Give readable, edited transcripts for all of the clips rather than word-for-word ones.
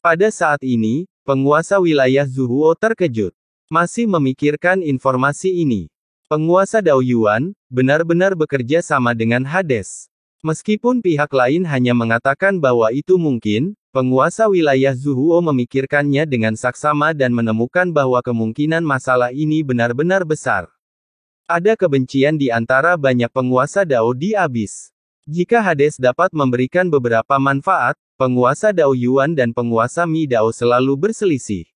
Pada saat ini, penguasa wilayah Zuhuo terkejut. Masih memikirkan informasi ini. Penguasa Dao Yuan, benar-benar bekerja sama dengan Hades. Meskipun pihak lain hanya mengatakan bahwa itu mungkin, penguasa wilayah Zuhuo memikirkannya dengan saksama dan menemukan bahwa kemungkinan masalah ini benar-benar besar. Ada kebencian di antara banyak penguasa Dao di Abis. Jika Hades dapat memberikan beberapa manfaat, penguasa Dao Yuan dan penguasa Mi Dao selalu berselisih.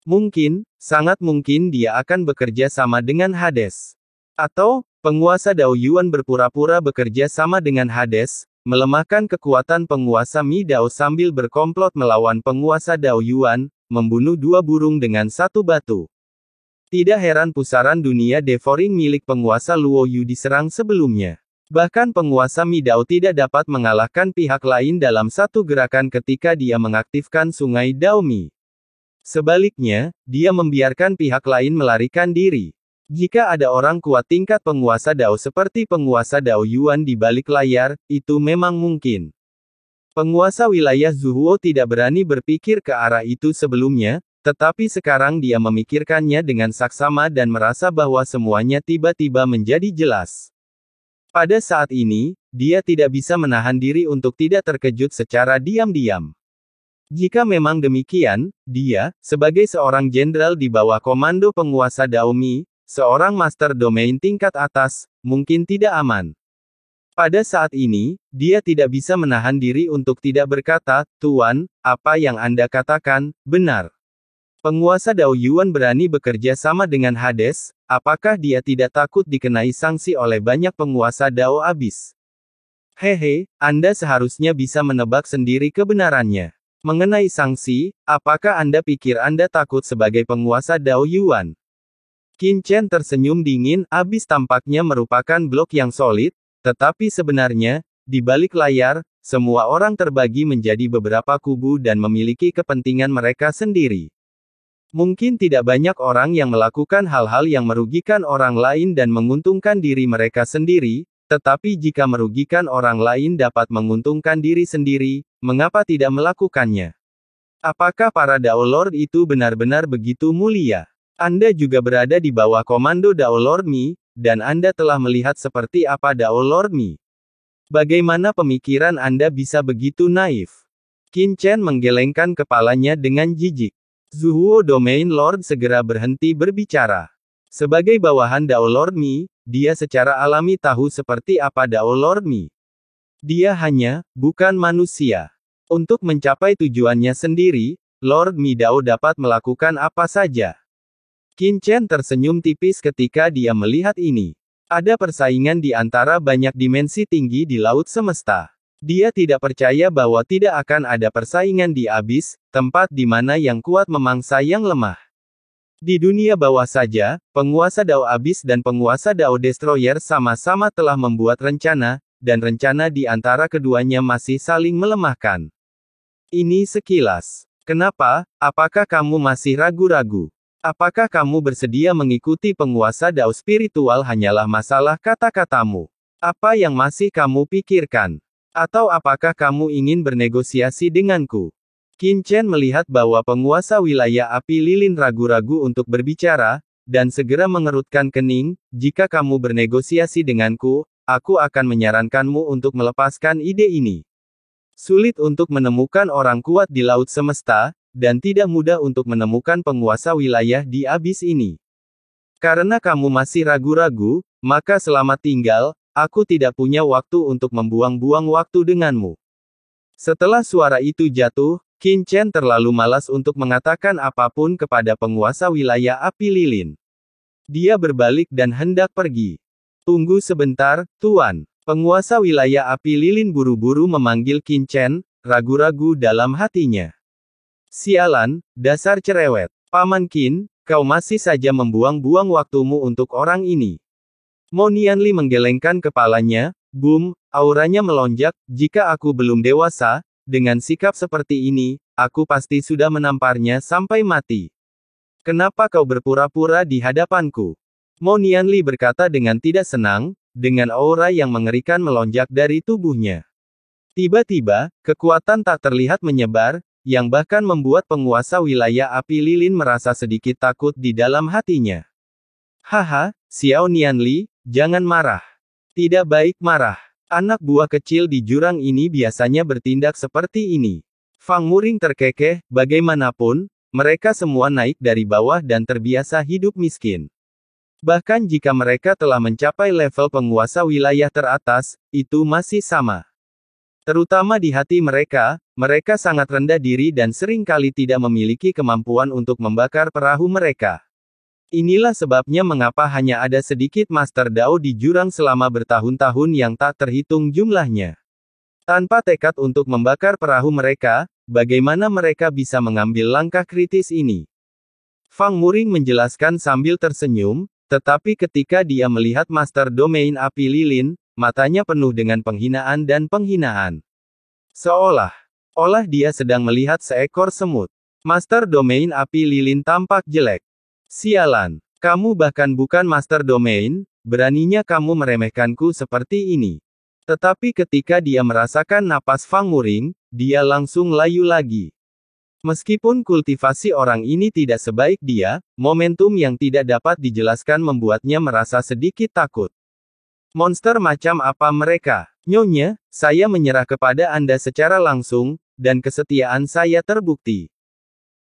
Mungkin, sangat mungkin dia akan bekerja sama dengan Hades. Atau, penguasa Dao Yuan berpura-pura bekerja sama dengan Hades, melemahkan kekuatan penguasa Mi Dao sambil berkomplot melawan penguasa Dao Yuan, membunuh dua burung dengan satu batu. Tidak heran pusaran dunia devouring milik penguasa Luo Yu diserang sebelumnya. Bahkan penguasa Mi Dao tidak dapat mengalahkan pihak lain dalam satu gerakan ketika dia mengaktifkan sungai Dao Mi. Sebaliknya, dia membiarkan pihak lain melarikan diri. Jika ada orang kuat tingkat penguasa Dao seperti penguasa Dao Yuan di balik layar, itu memang mungkin. Penguasa wilayah Zuhuo tidak berani berpikir ke arah itu sebelumnya, tetapi sekarang dia memikirkannya dengan saksama dan merasa bahwa semuanya tiba-tiba menjadi jelas. Pada saat ini, dia tidak bisa menahan diri untuk tidak terkejut secara diam-diam. Jika memang demikian, dia, sebagai seorang jenderal di bawah komando penguasa Dao Mi, seorang master domain tingkat atas, mungkin tidak aman. Pada saat ini, dia tidak bisa menahan diri untuk tidak berkata, "Tuan, apa yang Anda katakan, benar." Penguasa Dao Yuan berani bekerja sama dengan Hades, apakah dia tidak takut dikenai sanksi oleh banyak penguasa Dao Abis? Hehe, Anda seharusnya bisa menebak sendiri kebenarannya. Mengenai sanksi, apakah Anda pikir Anda takut sebagai penguasa Dao Yuan? Qin Chen tersenyum dingin, Abis tampaknya merupakan blok yang solid, tetapi sebenarnya, di balik layar, semua orang terbagi menjadi beberapa kubu dan memiliki kepentingan mereka sendiri. Mungkin tidak banyak orang yang melakukan hal-hal yang merugikan orang lain dan menguntungkan diri mereka sendiri, tetapi jika merugikan orang lain dapat menguntungkan diri sendiri, mengapa tidak melakukannya? Apakah para Dao Lord itu benar-benar begitu mulia? Anda juga berada di bawah komando Dao Lord Mi, dan Anda telah melihat seperti apa Dao Lord Mi. Bagaimana pemikiran Anda bisa begitu naif? Qin Chen menggelengkan kepalanya dengan jijik. Zuhuo Domain Lord segera berhenti berbicara. Sebagai bawahan Dao Lord Mi, dia secara alami tahu seperti apa Dao Lord Mi. Dia hanya, bukan manusia. Untuk mencapai tujuannya sendiri, Lord Mi Dao dapat melakukan apa saja. Qin Chen tersenyum tipis ketika dia melihat ini. Ada persaingan di antara banyak dimensi tinggi di laut semesta. Dia tidak percaya bahwa tidak akan ada persaingan di Abis, tempat di mana yang kuat memangsa yang lemah. Di dunia bawah saja, penguasa Dao Abis dan penguasa Dao Destroyer sama-sama telah membuat rencana, dan rencana di antara keduanya masih saling melemahkan. Ini sekilas. Kenapa? Apakah kamu masih ragu-ragu? Apakah kamu bersedia mengikuti penguasa Dao spiritual hanyalah masalah kata-katamu? Apa yang masih kamu pikirkan? Atau apakah kamu ingin bernegosiasi denganku? Qin Chen melihat bahwa penguasa wilayah api lilin ragu-ragu untuk berbicara, dan segera mengerutkan kening, jika kamu bernegosiasi denganku, aku akan menyarankanmu untuk melepaskan ide ini. Sulit untuk menemukan orang kuat di laut semesta, dan tidak mudah untuk menemukan penguasa wilayah di Abis ini. Karena kamu masih ragu-ragu, maka selamat tinggal, aku tidak punya waktu untuk membuang-buang waktu denganmu. Setelah suara itu jatuh, Qin Chen terlalu malas untuk mengatakan apapun kepada penguasa wilayah api lilin. Dia berbalik dan hendak pergi. Tunggu sebentar, Tuan. Penguasa wilayah api lilin buru-buru memanggil Qin Chen, ragu-ragu dalam hatinya. Sialan, dasar cerewet. Paman Qin, kau masih saja membuang-buang waktumu untuk orang ini. Mo Nianli menggelengkan kepalanya, boom, auranya melonjak, jika aku belum dewasa, dengan sikap seperti ini, aku pasti sudah menamparnya sampai mati. Kenapa kau berpura-pura di hadapanku? Mo Nianli berkata dengan tidak senang, dengan aura yang mengerikan melonjak dari tubuhnya. Tiba-tiba, kekuatan tak terlihat menyebar, yang bahkan membuat penguasa wilayah api lilin merasa sedikit takut di dalam hatinya. Haha, Xiao Nianli, jangan marah. Tidak baik marah. Anak buah kecil di jurang ini biasanya bertindak seperti ini. Fang Muring terkekeh, bagaimanapun, mereka semua naik dari bawah dan terbiasa hidup miskin. Bahkan jika mereka telah mencapai level penguasa wilayah teratas, itu masih sama. Terutama di hati mereka, mereka sangat rendah diri dan sering kali tidak memiliki kemampuan untuk membakar perahu mereka. Inilah sebabnya mengapa hanya ada sedikit Master Dao di jurang selama bertahun-tahun yang tak terhitung jumlahnya. Tanpa tekad untuk membakar perahu mereka, bagaimana mereka bisa mengambil langkah kritis ini? Fang Muring menjelaskan sambil tersenyum, tetapi ketika dia melihat Master Domain Api Lilin, matanya penuh dengan penghinaan dan penghinaan. Seolah-olah dia sedang melihat seekor semut. Master Domain Api Lilin tampak jelek. Sialan, kamu bahkan bukan Master Domain, beraninya kamu meremehkanku seperti ini. Tetapi ketika dia merasakan napas Fang Muring, dia langsung layu lagi. Meskipun kultivasi orang ini tidak sebaik dia, momentum yang tidak dapat dijelaskan membuatnya merasa sedikit takut. Monster macam apa mereka? Nyonya, saya menyerah kepada Anda secara langsung, dan kesetiaan saya terbukti.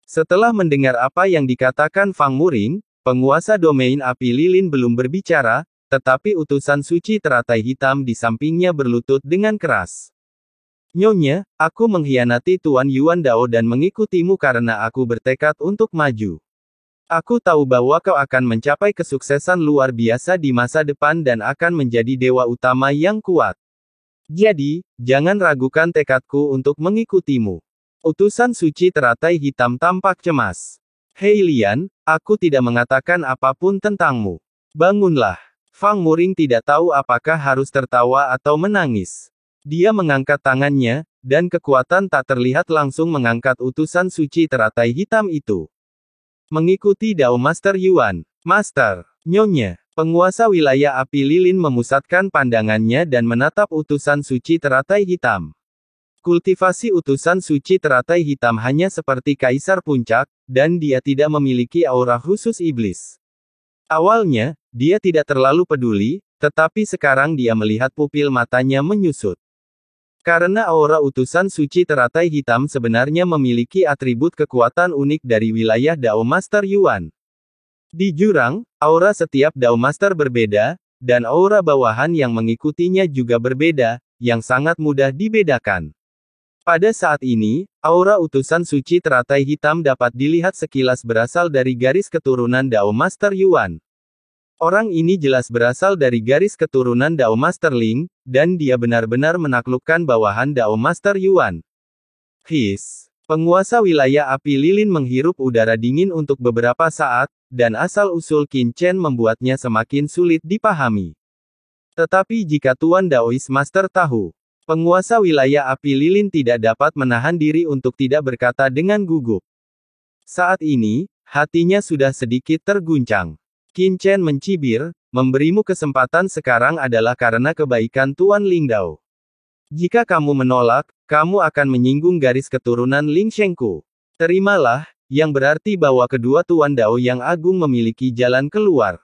Setelah mendengar apa yang dikatakan Fang Muring, penguasa domain api lilin belum berbicara, tetapi utusan suci teratai hitam di sampingnya berlutut dengan keras. Nyonya, aku mengkhianati Tuan Yuan Dao dan mengikutimu karena aku bertekad untuk maju. Aku tahu bahwa kau akan mencapai kesuksesan luar biasa di masa depan dan akan menjadi dewa utama yang kuat. Jadi, jangan ragukan tekadku untuk mengikutimu. Utusan suci teratai hitam tampak cemas. Hei Lian, aku tidak mengatakan apapun tentangmu. Bangunlah. Fang Muring tidak tahu apakah harus tertawa atau menangis. Dia mengangkat tangannya, dan kekuatan tak terlihat langsung mengangkat utusan suci teratai hitam itu. Mengikuti Dao Master Yuan. Master, Nyonya, penguasa wilayah api lilin memusatkan pandangannya dan menatap utusan suci teratai hitam. Kultivasi utusan suci teratai hitam hanya seperti kaisar puncak, dan dia tidak memiliki aura khusus iblis. Awalnya, dia tidak terlalu peduli, tetapi sekarang dia melihat pupil matanya menyusut. Karena aura utusan suci teratai hitam sebenarnya memiliki atribut kekuatan unik dari wilayah Dao Master Yuan. Di jurang, aura setiap Dao Master berbeda, dan aura bawahan yang mengikutinya juga berbeda, yang sangat mudah dibedakan. Pada saat ini, aura utusan suci teratai hitam dapat dilihat sekilas berasal dari garis keturunan Dao Master Yuan. Orang ini jelas berasal dari garis keturunan Dao Master Ling, dan dia benar-benar menaklukkan bawahan Dao Master Yuan. Penguasa wilayah api lilin menghirup udara dingin untuk beberapa saat, dan asal-usul Qin Chen membuatnya semakin sulit dipahami. Tetapi jika Tuan Daoist Master tahu, penguasa wilayah api lilin tidak dapat menahan diri untuk tidak berkata dengan gugup. Saat ini, hatinya sudah sedikit terguncang. Qin Chen mencibir, memberimu kesempatan sekarang adalah karena kebaikan Tuan Lingdao. Jika kamu menolak, kamu akan menyinggung garis keturunan Ling Shengku. Terimalah, yang berarti bahwa kedua Tuan Dao yang agung memiliki jalan keluar.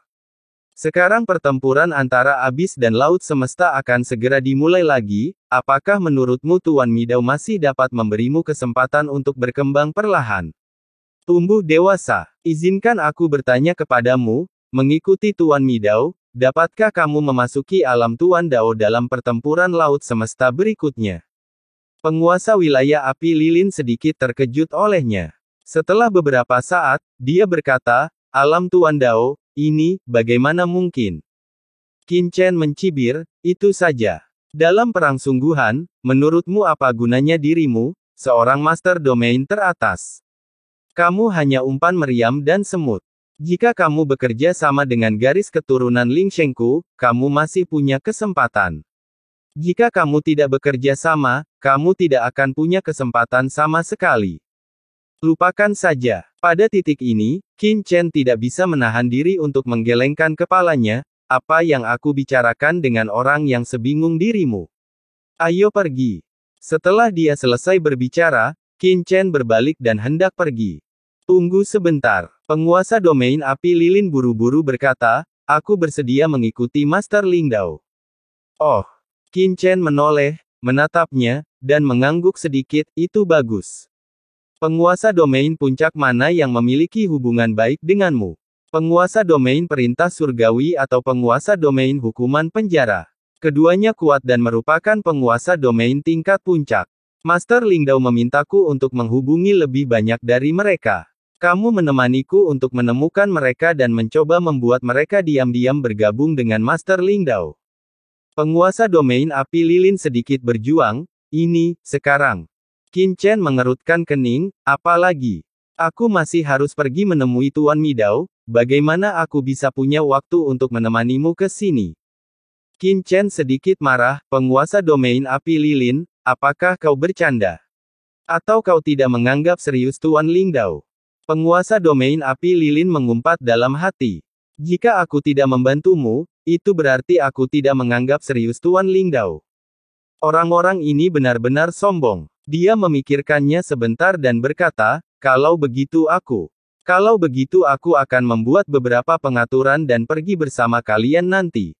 Sekarang pertempuran antara abis dan laut semesta akan segera dimulai lagi, apakah menurutmu Tuan Midao masih dapat memberimu kesempatan untuk berkembang perlahan? Tumbuh dewasa, izinkan aku bertanya kepadamu, mengikuti Tuan Midao, dapatkah kamu memasuki alam Tuan Dao dalam pertempuran laut semesta berikutnya? Penguasa wilayah api lilin sedikit terkejut olehnya. Setelah beberapa saat, dia berkata, alam Tuan Dao, ini, bagaimana mungkin? Qin Chen mencibir, itu saja. Dalam perang sungguhan, menurutmu apa gunanya dirimu, seorang master domain teratas? Kamu hanya umpan meriam dan semut. Jika kamu bekerja sama dengan garis keturunan Ling Shengku, kamu masih punya kesempatan. Jika kamu tidak bekerja sama, kamu tidak akan punya kesempatan sama sekali. Lupakan saja. Pada titik ini, Qin Chen tidak bisa menahan diri untuk menggelengkan kepalanya. Apa yang aku bicarakan dengan orang yang sebingung dirimu? Ayo pergi. Setelah dia selesai berbicara, Qin Chen berbalik dan hendak pergi. Tunggu sebentar. Penguasa domain api lilin buru-buru berkata, aku bersedia mengikuti Master Lingdao. Oh. Qin Chen menoleh, menatapnya, dan mengangguk sedikit, itu bagus. Penguasa domain puncak mana yang memiliki hubungan baik denganmu? Penguasa domain perintah surgawi atau penguasa domain hukuman penjara? Keduanya kuat dan merupakan penguasa domain tingkat puncak. Master Lingdao memintaku untuk menghubungi lebih banyak dari mereka. Kamu menemaniku untuk menemukan mereka dan mencoba membuat mereka diam-diam bergabung dengan Master Lingdao. Penguasa domain api lilin sedikit berjuang, ini, sekarang. Qin Chen mengerutkan kening, apalagi. Aku masih harus pergi menemui Tuan Midao, bagaimana aku bisa punya waktu untuk menemanimu ke sini? Qin Chen sedikit marah, penguasa domain api lilin, apakah kau bercanda? Atau kau tidak menganggap serius Tuan Lingdao? Penguasa domain api lilin mengumpat dalam hati. Jika aku tidak membantumu, itu berarti aku tidak menganggap serius Tuan Lingdao. Orang-orang ini benar-benar sombong. Dia memikirkannya sebentar dan berkata, kalau begitu aku akan membuat beberapa pengaturan dan pergi bersama kalian nanti.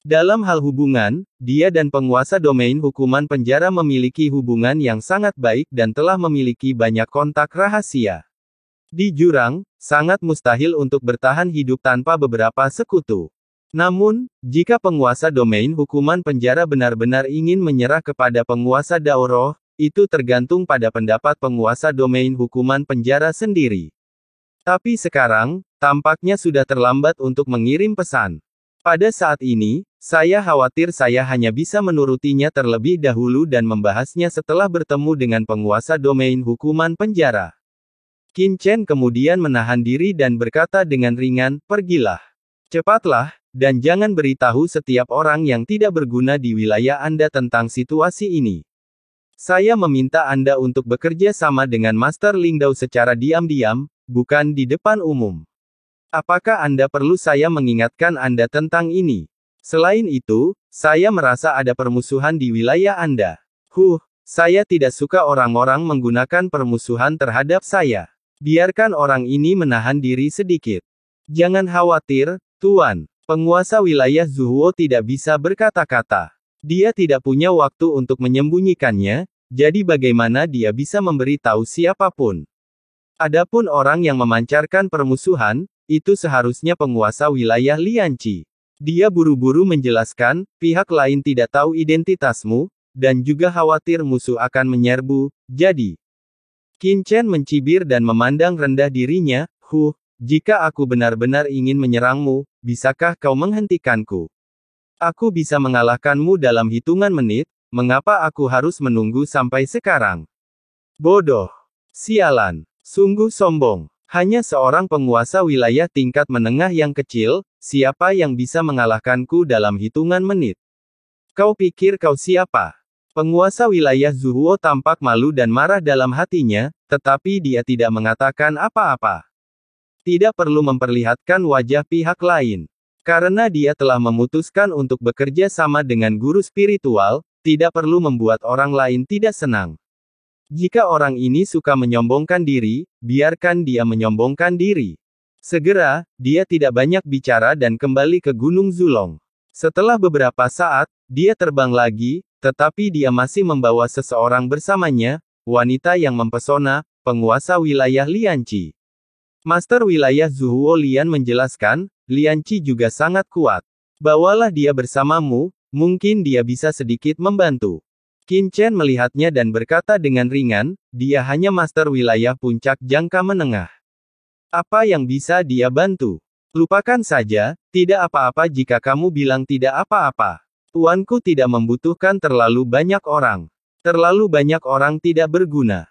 Dalam hal hubungan, dia dan penguasa domain hukuman penjara memiliki hubungan yang sangat baik dan telah memiliki banyak kontak rahasia. Di jurang, sangat mustahil untuk bertahan hidup tanpa beberapa sekutu. Namun, jika penguasa domain hukuman penjara benar-benar ingin menyerah kepada penguasa Daoroh, itu tergantung pada pendapat penguasa domain hukuman penjara sendiri. Tapi sekarang, tampaknya sudah terlambat untuk mengirim pesan. Pada saat ini, saya khawatir saya hanya bisa menurutinya terlebih dahulu dan membahasnya setelah bertemu dengan penguasa domain hukuman penjara. Qin Chen kemudian menahan diri dan berkata dengan ringan, pergilah. Cepatlah, dan jangan beritahu setiap orang yang tidak berguna di wilayah Anda tentang situasi ini. Saya meminta Anda untuk bekerja sama dengan Master Lingdao secara diam-diam, bukan di depan umum. Apakah Anda perlu saya mengingatkan Anda tentang ini? Selain itu, saya merasa ada permusuhan di wilayah Anda. Saya tidak suka orang-orang menggunakan permusuhan terhadap saya. Biarkan orang ini menahan diri sedikit. Jangan khawatir, Tuan. Penguasa wilayah Zuhuo tidak bisa berkata-kata. Dia tidak punya waktu untuk menyembunyikannya, jadi bagaimana dia bisa memberitahu siapapun. Adapun orang yang memancarkan permusuhan, itu seharusnya penguasa wilayah Lianqi. Dia buru-buru menjelaskan, pihak lain tidak tahu identitasmu, dan juga khawatir musuh akan menyerbu, jadi. Qin Chen mencibir dan memandang rendah dirinya, jika aku benar-benar ingin menyerangmu, bisakah kau menghentikanku? Aku bisa mengalahkanmu dalam hitungan menit, mengapa aku harus menunggu sampai sekarang? Bodoh. Sialan. Sungguh sombong. Hanya seorang penguasa wilayah tingkat menengah yang kecil, siapa yang bisa mengalahkanku dalam hitungan menit? Kau pikir kau siapa? Penguasa wilayah Zuhuo tampak malu dan marah dalam hatinya, tetapi dia tidak mengatakan apa-apa. Tidak perlu memperlihatkan wajah pihak lain. Karena dia telah memutuskan untuk bekerja sama dengan guru spiritual, tidak perlu membuat orang lain tidak senang. Jika orang ini suka menyombongkan diri, biarkan dia menyombongkan diri. Segera, dia tidak banyak bicara dan kembali ke Gunung Zulong. Setelah beberapa saat, dia terbang lagi, tetapi dia masih membawa seseorang bersamanya, wanita yang mempesona, penguasa wilayah Lianqi. Master wilayah Zuhuo Lian menjelaskan, Lianqi juga sangat kuat. Bawalah dia bersamamu, mungkin dia bisa sedikit membantu. Qin Chen melihatnya dan berkata dengan ringan, dia hanya master wilayah puncak jangka menengah. Apa yang bisa dia bantu? Lupakan saja, tidak apa-apa jika kamu bilang tidak apa-apa. Tuanku tidak membutuhkan terlalu banyak orang. Terlalu banyak orang tidak berguna.